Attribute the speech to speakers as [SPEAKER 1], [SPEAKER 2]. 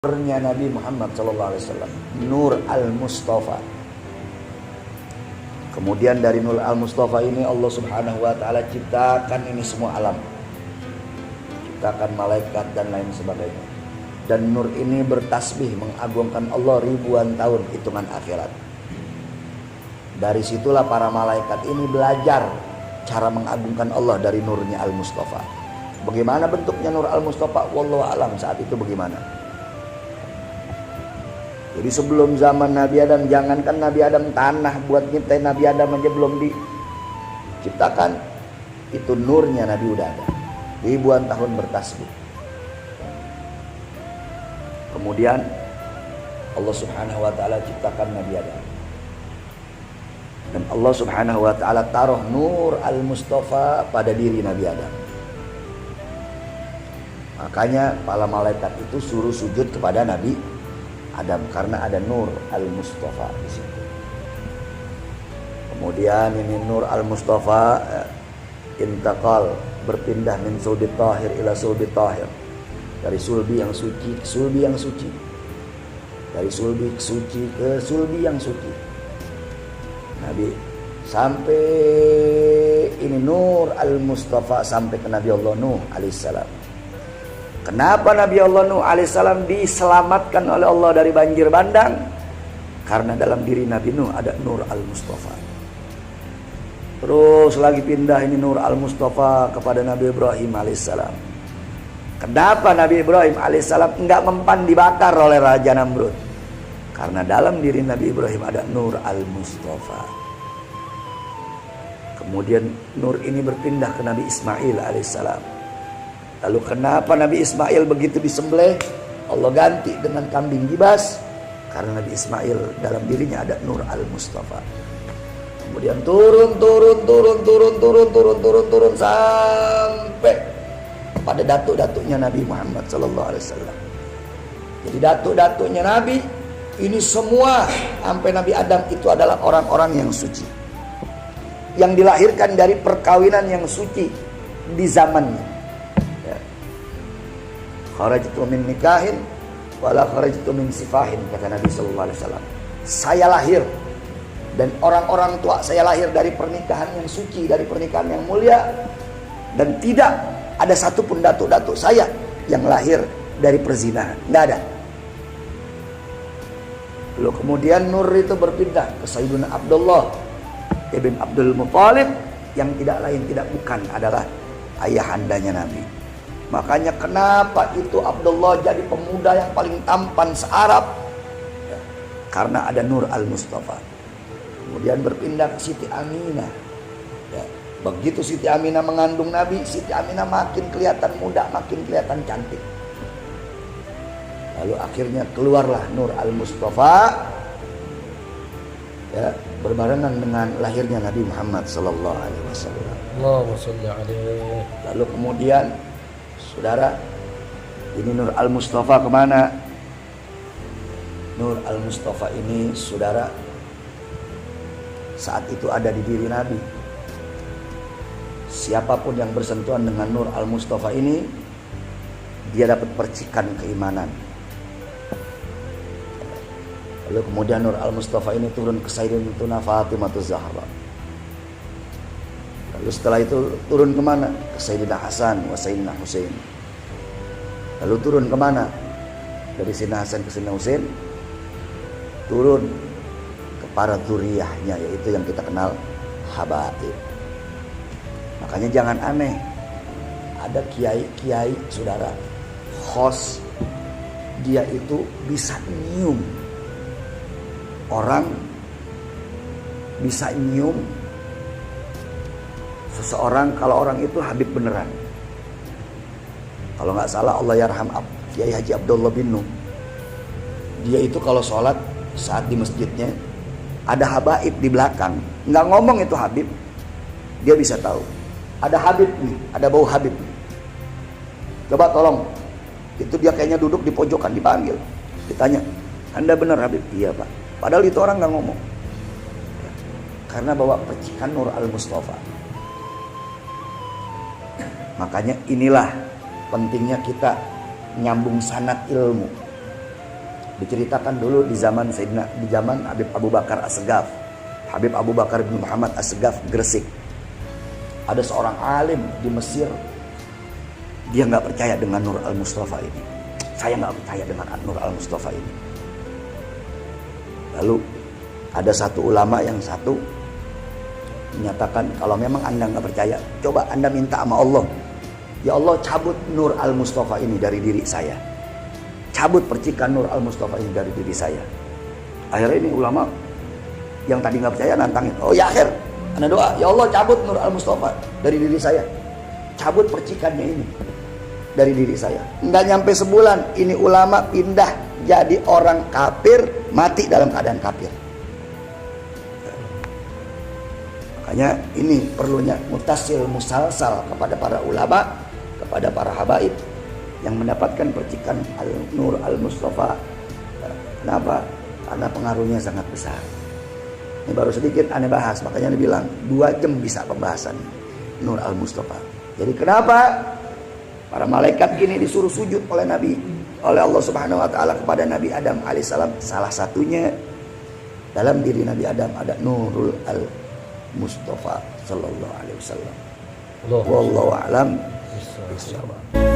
[SPEAKER 1] nurnya Nabi Muhammad SAW, Nur Al-Mustafa. Kemudian dari Nur Al-Mustafa ini Allah Subhanahu wa Ta'ala ciptakan ini semua alam, ciptakan malaikat dan lain sebagainya. Dan nur ini bertasbih mengagungkan Allah ribuan tahun hitungan akhirat. Dari situlah para malaikat ini belajar cara mengagungkan Allah dari nurnya Al-Mustafa. Bagaimana bentuknya Nur Al-Mustafa? Wallahu alam saat itu bagaimana. Jadi sebelum zaman Nabi Adam, jangankan Nabi Adam, tanah buat nyiptain Nabi Adam aja belum diciptakan, itu nurnya Nabi udah ada. Ribuan tahun bertasbih. Kemudian Allah Subhanahu wa Ta'ala ciptakan Nabi Adam. Dan Allah Subhanahu wa Ta'ala taruh Nur Al-Mustafa pada diri Nabi Adam. Makanya para malaikat itu suruh sujud kepada Nabi Adam karena ada Nur Al-Mustafa di situ. Kemudian ini Nur Al-Mustafa intakal, berpindah min sulbi tahir ila sulbi tahir. Dari sulbi yang suci ke sulbi yang suci. Dari sulbi suci ke sulbi yang suci. Nabi sampai ini Nur Al-Mustafa sampai ke Nabi Allah Nuh alaihissalam. Kenapa Nabi Allah Nuh alaihissalam diselamatkan oleh Allah dari banjir bandang? Karena dalam diri Nabi Nuh ada Nur Al-Mustafa. Terus lagi pindah ini Nur Al-Mustafa kepada Nabi Ibrahim alaihissalam. Kenapa Nabi Ibrahim alaihissalam enggak mempan dibakar oleh Raja Namrud? Karena dalam diri Nabi Ibrahim ada Nur Al-Mustafa. Kemudian Nur ini berpindah ke Nabi Ismail alaihissalam. Lalu kenapa Nabi Ismail begitu disembelih Allah ganti dengan kambing gibas? Karena Nabi Ismail dalam dirinya ada Nur Al-Mustafa. Kemudian turun sampai pada datuk-datuknya Nabi Muhammad SAW. Jadi datuk-datuknya Nabi ini semua sampai Nabi Adam itu adalah orang-orang yang suci, yang dilahirkan dari perkawinan yang suci di zamannya. Kharajtu min nikahin wala kharajtu min sifahin, kata Nabi sallallahu alaihi wasallam. Saya lahir dan orang-orang tua saya lahir dari pernikahan yang suci, dari pernikahan yang mulia, dan tidak ada satupun datuk-datuk saya yang lahir dari perzinahan, enggak ada. Lalu kemudian Nur itu berpindah ke Sayyidina Abdullah ibn Abdul Muttalib, yang tidak lain tidak bukan adalah ayahandanya Nabi. Makanya kenapa itu Abdullah jadi pemuda yang paling tampan se-Arab? Ya, karena ada Nur Al-Mustafa. Kemudian berpindah ke Siti Aminah. Ya, begitu Siti Aminah mengandung Nabi, Siti Aminah makin kelihatan muda, makin kelihatan cantik. Lalu akhirnya keluarlah Nur Al-Mustafa, ya, berbarengan dengan lahirnya Nabi Muhammad sallallahu alaihi wasallam.
[SPEAKER 2] Allahumma shalli alaihi.
[SPEAKER 1] Lalu kemudian saudara, ini Nur Al-Mustafa kemana? Nur Al-Mustafa ini saudara saat itu ada di diri Nabi. Siapapun yang bersentuhan dengan Nur Al-Mustafa ini, dia dapat percikan keimanan. Lalu kemudian Nur Al-Mustafa ini turun ke Sayyidatuna Fatimah Zahra. Lalu setelah itu turun kemana? Ke Sayyidina Hasan wa Sayyidina Husain. Lalu turun kemana? Dari Sayyidina Hasan ke Sayyidina Husain, turun ke para dzurriyyahnya, yaitu yang kita kenal habaib. Makanya jangan aneh, ada kiai-kiai saudara, host, dia itu bisa nyium orang, bisa nyium seseorang kalau orang itu Habib beneran. Kalau nggak salah Allah yarham Kiai Haji Abdullah bin Nuh, dia itu kalau sholat saat di masjidnya ada habaib di belakang, nggak ngomong itu Habib, dia bisa tahu ada Habib nih, ada bau Habib nih. Coba tolong, itu dia kayaknya duduk di pojokan, dipanggil, ditanya, Anda benar Habib? Iya Pak. Padahal itu orang nggak ngomong, karena bawa percikan Nur Al-Mustafa. Makanya inilah pentingnya kita nyambung sanad ilmu. Diceritakan dulu di zaman Habib Abu Bakar As-Segaf, Habib Abu Bakar bin Muhammad As-Segaf Gresik. Ada seorang alim di Mesir, dia nggak percaya dengan Nur Al-Mustafa ini. Saya nggak percaya dengan Nur Al-Mustafa ini. Lalu ada satu ulama yang satu menyatakan, kalau memang Anda nggak percaya, coba Anda minta sama Allah, ya Allah cabut Nur Al-Mustafa ini dari diri saya, cabut percikan Nur Al-Mustafa ini dari diri saya. Akhirnya ini ulama yang tadi nggak percaya nantangin, oh ya akhir Anda doa, ya Allah cabut Nur Al-Mustafa dari diri saya, cabut percikannya ini dari diri saya. Nggak nyampe sebulan, ini ulama pindah jadi orang kafir, mati dalam keadaan kafir. Makanya ini perlunya mutasil musalsal kepada para ulama, kepada para habaib yang mendapatkan percikan Nur Al-Mustafa. Kenapa? Karena pengaruhnya sangat besar. Ini baru sedikit aneh bahas, makanya dia bilang 2 jam bisa pembahasan Nur Al-Mustafa. Jadi kenapa para malaikat ini disuruh sujud oleh Nabi, oleh Allah Subhanahu wa taala kepada Nabi Adam alaihissalam? Salah satunya dalam diri Nabi Adam ada Nurul Al-Mustafa sallallahu alaihi wasallam. Wallahu a'lam bishawab.